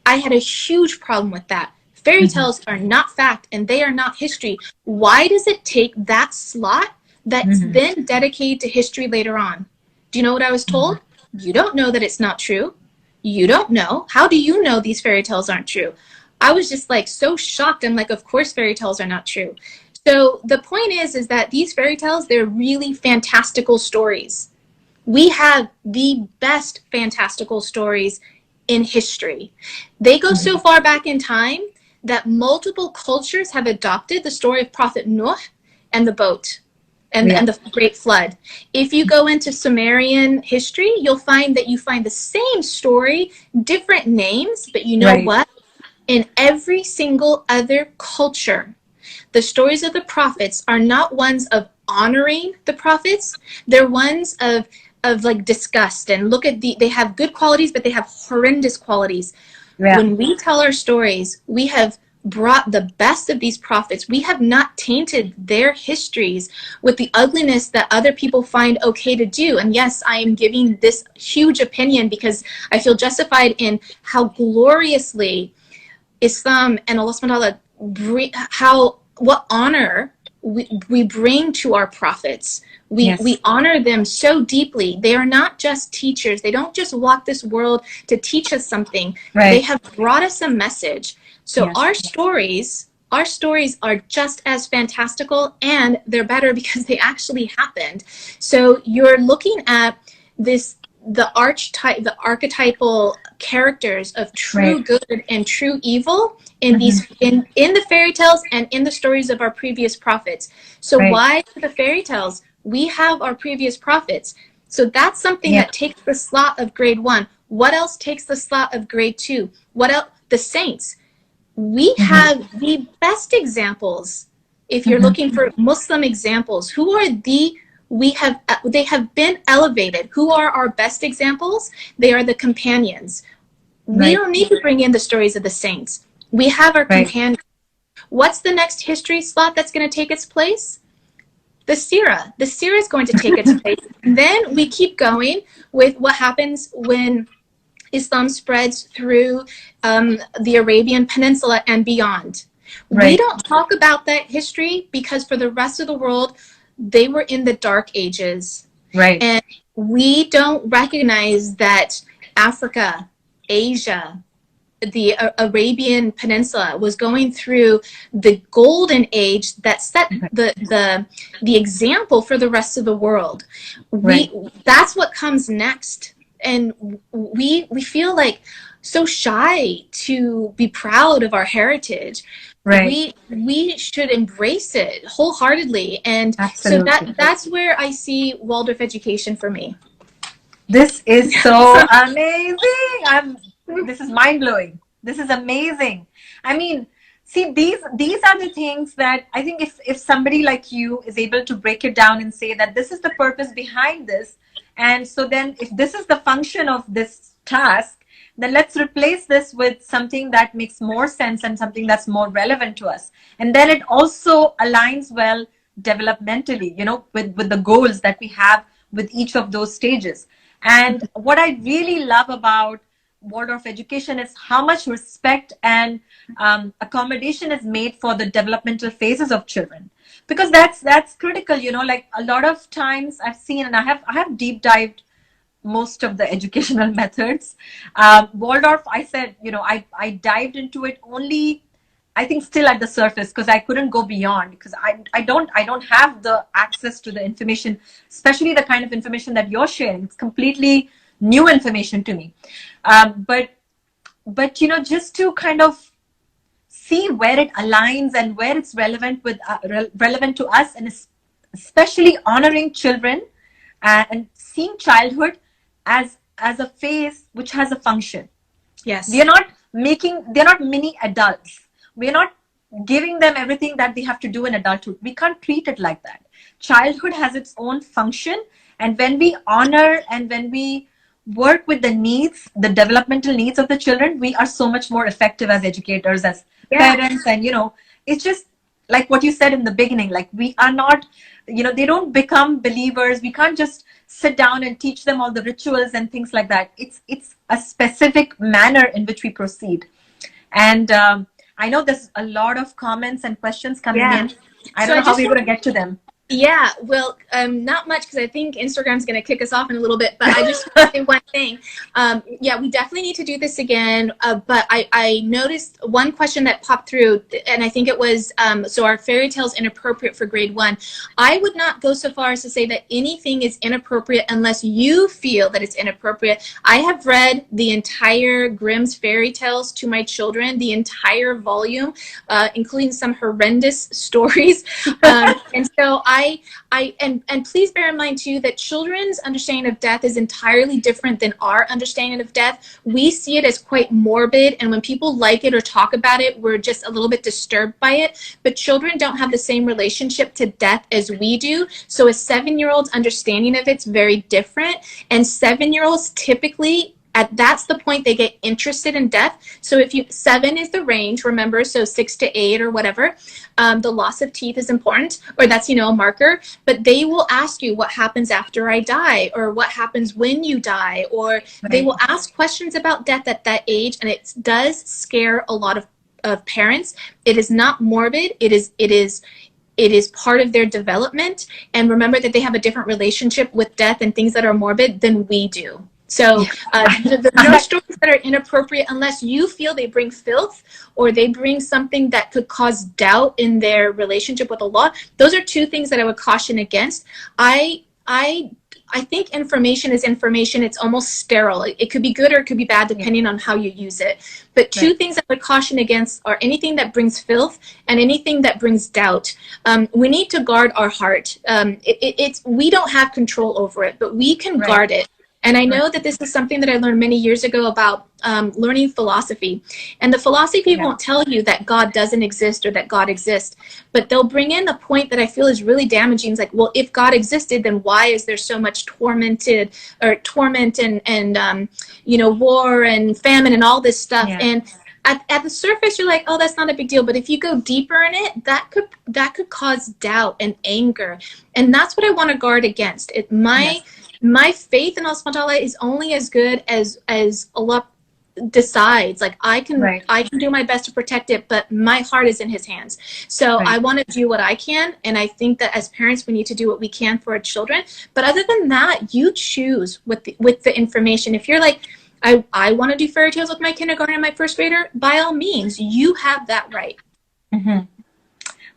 I had a huge problem with that. Fairy tales are not fact, and they are not history. Why does it take that slot that's then dedicated to history later on? Do you know what I was told? You don't know that it's not true. You don't know. How do you know these fairy tales aren't true? I was just like so shocked. I'm like, of course fairy tales are not true. So the point is that these fairy tales, they're really fantastical stories. We have the best fantastical stories in history. They go so far back in time that multiple cultures have adopted the story of Prophet Noah and the boat and the Great Flood. If you go into Sumerian history, you'll find that you find the same story, different names, but you know what? In every single other culture, the stories of the prophets are not ones of honoring the prophets. They're ones of like disgust, and look at they have good qualities, but they have horrendous qualities. When we tell our stories, we have brought the best of these prophets. We have not tainted their histories with the ugliness that other people find okay to do. And yes, I am giving this huge opinion because I feel justified in how gloriously Islam and Allah subhanahu wa ta'ala, what honor we bring to our prophets. We honor them so deeply. They are not just teachers. They don't just walk this world to teach us something. They have brought us a message. So our stories are just as fantastical, and they're better because they actually happened. So you're looking at the archetypal characters of true good and true evil in these in the fairy tales and in the stories of our previous prophets. So why the fairy tales? We have our previous prophets. So that's something that takes the slot of grade 1. What else takes the slot of grade 2? What else? The saints. We have the best examples. If you're looking for Muslim examples, who are they have been elevated. Who are our best examples? They are the companions. We don't need to bring in the stories of the saints. We have our companions. What's the next history slot that's going to take its place? The Sirah. The Sirah is going to take its place. And then we keep going with what happens when Islam spreads through the Arabian Peninsula and beyond. We don't talk about that history because for the rest of the world, they were in the Dark Ages. And we don't recognize that Africa, Asia, the Arabian Peninsula was going through the golden age that set the example for the rest of the world. That's what comes next. And we feel like so shy to be proud of our heritage. We should embrace it wholeheartedly. And so that's where I see Waldorf education for me. This is so amazing. This is mind-blowing. This is amazing. I mean, see, these are the things that I think if somebody like you is able to break it down and say that this is the purpose behind this, and so then if this is the function of this task, then let's replace this with something that makes more sense and something that's more relevant to us. And then it also aligns well developmentally, you know, with the goals that we have with each of those stages. And what I really love about Waldorf education is how much respect and accommodation is made for the developmental phases of children, because that's critical. You know, like a lot of times I've seen, and I have deep dived most of the educational methods. Waldorf, I said, you know, I dived into it only, I think, still at the surface, because I couldn't go beyond, because I don't have the access to the information, especially the kind of information that you're sharing. It's completely new information to me. But you know, just to kind of see where it aligns and where it's relevant to us, and especially honoring children and seeing childhood as a phase which has a function. They're not mini adults. We're not giving them everything that they have to do in adulthood. We can't treat it like that. Childhood has its own function, and when we honor and when we work with the needs, the developmental needs of the children, we are so much more effective as educators, as parents. And you know, it's just like what you said in the beginning, like we are not, you know, they don't become believers. We can't just sit down and teach them all the rituals and things like that. It's a specific manner in which we proceed. And I know there's a lot of comments and questions coming in. I don't know how we're going to get to them. Yeah, well, not much because I think Instagram's going to kick us off in a little bit, but I just want to say one thing. Yeah, we definitely need to do this again, but I noticed one question that popped through, and I think it was, so are fairy tales inappropriate for grade 1? I would not go so far as to say that anything is inappropriate unless you feel that it's inappropriate. I have read the entire Grimm's fairy tales to my children, the entire volume, including some horrendous stories. And so and please bear in mind too that children's understanding of death is entirely different than our understanding of death. We see it as quite morbid, and when people like it or talk about it, we're just a little bit disturbed by it. But children don't have the same relationship to death as we do. So a 7-year-old's understanding of it's very different. And 7-year-olds typically, that's the point they get interested in death. So if 7 is the range, remember, so 6 to 8 or whatever, the loss of teeth is important, or that's, a marker, but they will ask you what happens after I die, or what happens when you die, or they will ask questions about death at that age, and it does scare a lot of parents. It is not morbid. It is part of their development. And remember that they have a different relationship with death and things that are morbid than we do. So there's no stories that are inappropriate unless you feel they bring filth or they bring something that could cause doubt in their relationship with Allah. Those are two things that I would caution against. I think information is information. It's almost sterile. It could be good or it could be bad depending on how you use it. But two things I would caution against are anything that brings filth and anything that brings doubt. We need to guard our heart. We don't have control over it, but we can guard it. And I know that this is something that I learned many years ago about learning philosophy. And the philosophy won't tell you that God doesn't exist or that God exists, but they'll bring in a point that I feel is really damaging. It's like, well, if God existed, then why is there so much torment and war and famine and all this stuff? And at the surface, you're like, oh, that's not a big deal. But if you go deeper in it, that could cause doubt and anger. And that's what I want to guard against. My faith in Allah subhanahu wa ta'ala is only as good as Allah decides. Like I can do my best to protect it, but my heart is in His hands. So I want to do what I can, and I think that as parents we need to do what we can for our children. But other than that, you choose with the information. If you're like, I want to do fairy tales with my kindergarten and my first grader, by all means, you have that right. Mm-hmm.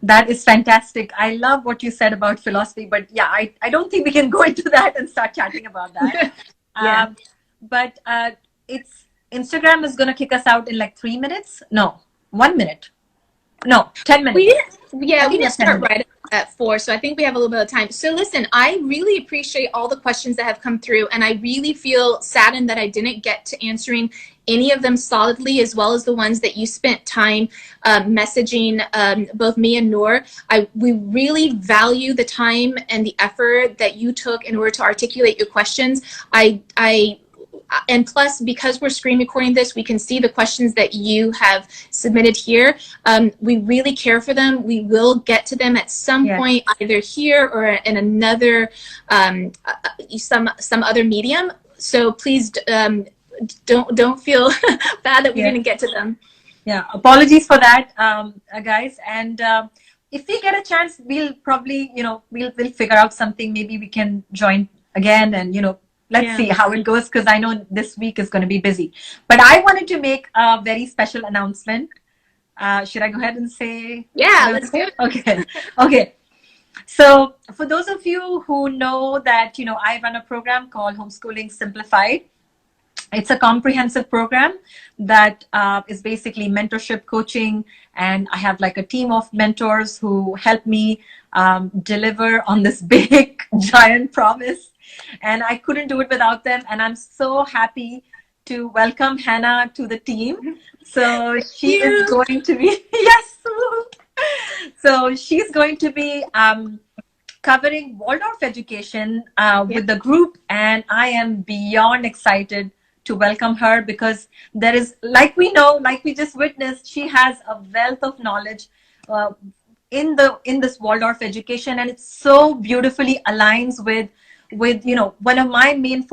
That is fantastic. I love what you said about philosophy, but yeah, I don't think we can go into that and start chatting about that. But Instagram is going to kick us out in like 3 minutes. No, 1 minute. No, 10 minutes. We didn't start right at 4, so I think we have a little bit of time. So listen, I really appreciate all the questions that have come through, and I really feel saddened that I didn't get to answering any of them solidly, as well as the ones that you spent time messaging both me and Noor. We really value the time and the effort that you took in order to articulate your questions. And plus, because we're screen recording this, we can see the questions that you have submitted here. We really care for them. We will get to them at some point, either here or in another, some other medium. So please don't feel bad that we didn't get to them. Yeah, apologies for that, guys. And if we get a chance, we'll probably, we'll figure out something. Maybe we can join again, and let's see how it goes, because I know this week is going to be busy. But I wanted to make a very special announcement. Should I go ahead and say? Yeah, let's do it. Okay. Okay. So for those of you who know that, I run a program called Homeschooling Simplified. It's a comprehensive program that is basically mentorship coaching. And I have like a team of mentors who help me deliver on this big, giant promise. And I couldn't do it without them. And I'm so happy to welcome Hana to the team. So she is going to be, so she's going to be covering Waldorf Education with the group. And I am beyond excited to welcome her, because there is, like we just witnessed, she has a wealth of knowledge in this Waldorf Education. And it so beautifully aligns with one of my main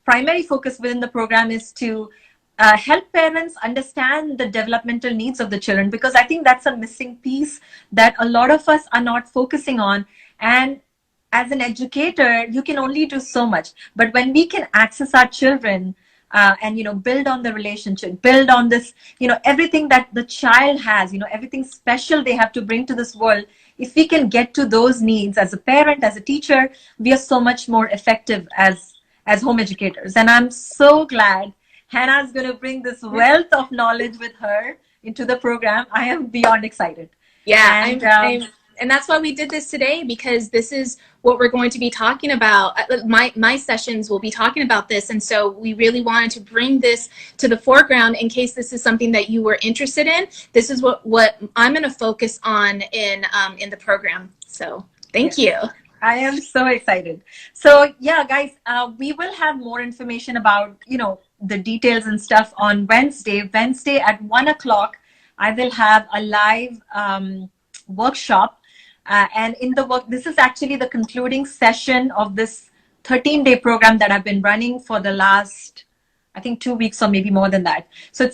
primary focus within the program is to help parents understand the developmental needs of the children, because I think that's a missing piece that a lot of us are not focusing on. And as an educator, you can only do so much. But when we can access our children and, build on the relationship, build on this, everything that the child has, everything special they have to bring to this world, if we can get to those needs as a parent, as a teacher, we are so much more effective as home educators. And I'm so glad Hannah's going to bring this wealth of knowledge with her into the program. I am beyond excited. Yeah, and that's why we did this today, because this is what we're going to be talking about. My sessions will be talking about this, and so we really wanted to bring this to the foreground in case this is something that you were interested in. This is what I'm going to focus on in the program. So thank you. I am so excited. So yeah, guys, we will have more information about, the details and stuff on Wednesday. Wednesday at 1 o'clock, I will have a live workshop. And in the work, this is actually the concluding session of this 13-day program that I've been running for the last, I think, 2 weeks or maybe more than that. So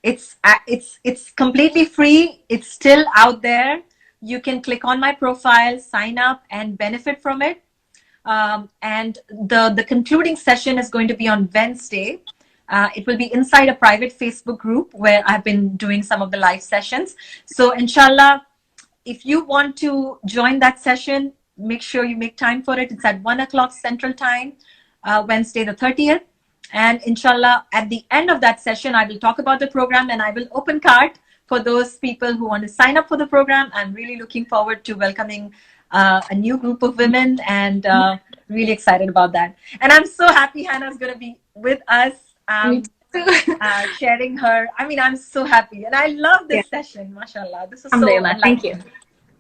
it's completely free. It's still out there. You can click on my profile, sign up, and benefit from it. And the concluding session is going to be on Wednesday. It will be inside a private Facebook group where I've been doing some of the live sessions. So inshallah, if you want to join that session, make sure you make time for it. It's at 1 o'clock Central Time, Wednesday the 30th. And inshallah, at the end of that session, I will talk about the program and I will open cart for those people who want to sign up for the program. I'm really looking forward to welcoming a new group of women, and really excited about that. And I'm so happy Hannah's going to be with us, sharing her. I mean, I'm so happy. And I love this session, mashallah. This is so unlike. Thank you.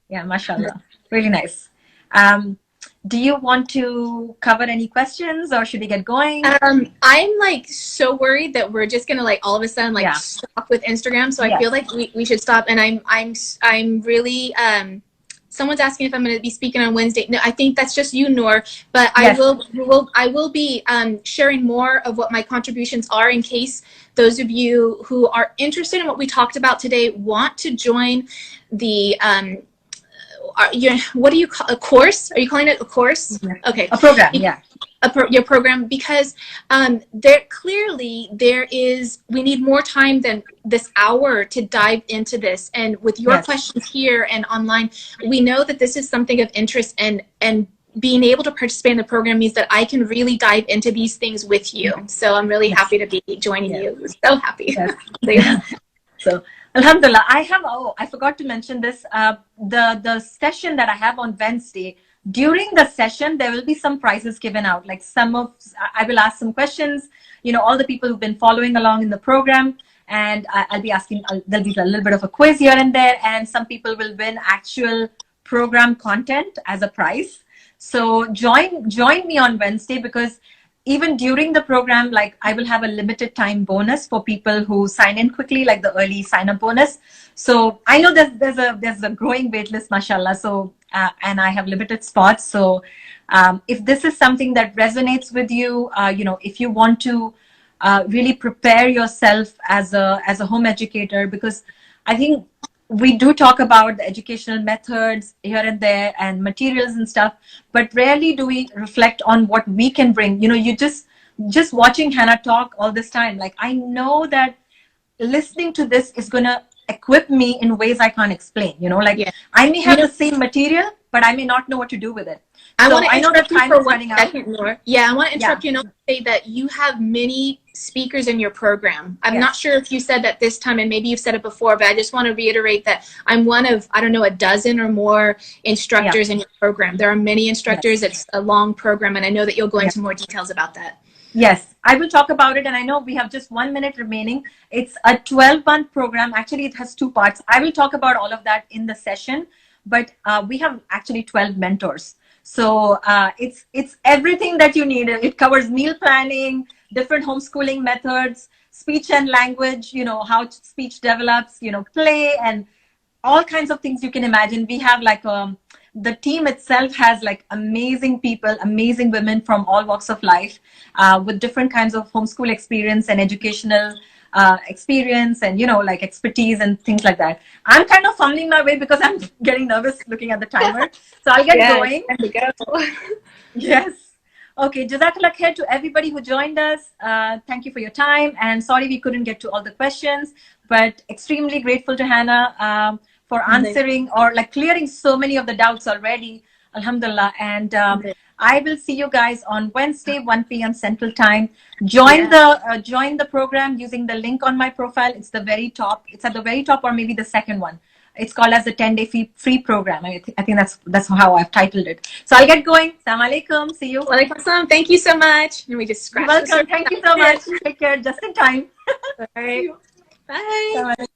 Yeah, mashallah. Really nice. Do you want to cover any questions, or should we get going? I'm like so worried that we're just gonna like all of a sudden like stop with Instagram. So I feel like we should stop. And I'm really someone's asking if I'm going to be speaking on Wednesday. No, I think that's just you, Noor. But I will be sharing more of what my contributions are in case those of you who are interested in what we talked about today want to join the what do you call a course? Are you calling it a course? Okay, a program. Yeah. Your program, because there is, we need more time than this hour to dive into this. And with your questions here and online, we know that this is something of interest, and being able to participate in the program means that I can really dive into these things with you. So I'm really happy to be joining you. So happy. So alhamdulillah, I forgot to mention this, the session that I have on Wednesday. During the session, there will be some prizes given out. Like I will ask some questions, all the people who've been following along in the program, and I'll be asking, there'll be a little bit of a quiz here and there, and some people will win actual program content as a prize. So join me on Wednesday, because even during the program, like I will have a limited time bonus for people who sign in quickly, like the early sign up bonus. So I know there's a growing wait list, mashallah. So, and I have limited spots. So if this is something that resonates with you, if you want to really prepare yourself as a home educator, because I think we do talk about the educational methods here and there and materials and stuff, but rarely do we reflect on what we can bring. You just watching Hana talk all this time, like I know that listening to this is going to equip me in ways I can't explain, I may have the same material, but I may not know what to do with it. I know that time is running out. Yeah, I want to interrupt you and say that you have many speakers in your program. I'm not sure if you said that this time, and maybe you've said it before, but I just want to reiterate that I'm one of, I don't know, a dozen or more instructors in your program. There are many instructors. It's a long program, and I know that you'll go into more details about that. Yes, I will talk about it, and I know we have just 1 minute remaining. It's a 12-month program. Actually, it has 2 parts. I will talk about all of that in the session, but we have actually 12 mentors. So it's everything that you need. It covers meal planning, different homeschooling methods, speech and language, how speech develops, play, and all kinds of things you can imagine. We have like the team itself has like amazing people, amazing women from all walks of life with different kinds of homeschool experience and educational experience and, like expertise and things like that. I'm kind of fumbling my way because I'm getting nervous looking at the timer. So I'll get going. Time to go. Yes. Okay, Jazakallah khair to everybody who joined us. Thank you for your time, and sorry we couldn't get to all the questions, but extremely grateful to Hana for answering or like clearing so many of the doubts already. Alhamdulillah. And I will see you guys on Wednesday, 1 p.m. Central Time. Join the program using the link on my profile. It's the very top. It's at the very top, or maybe the second one. It's called as the 10-day free program. I think that's how I've titled it. So I'll get going. Assalamu alaikum. See you. Walaikum assalam. Thank you so much. And we just scratched. You're welcome. Thank you so much. Take care. Just in time. All right. Bye.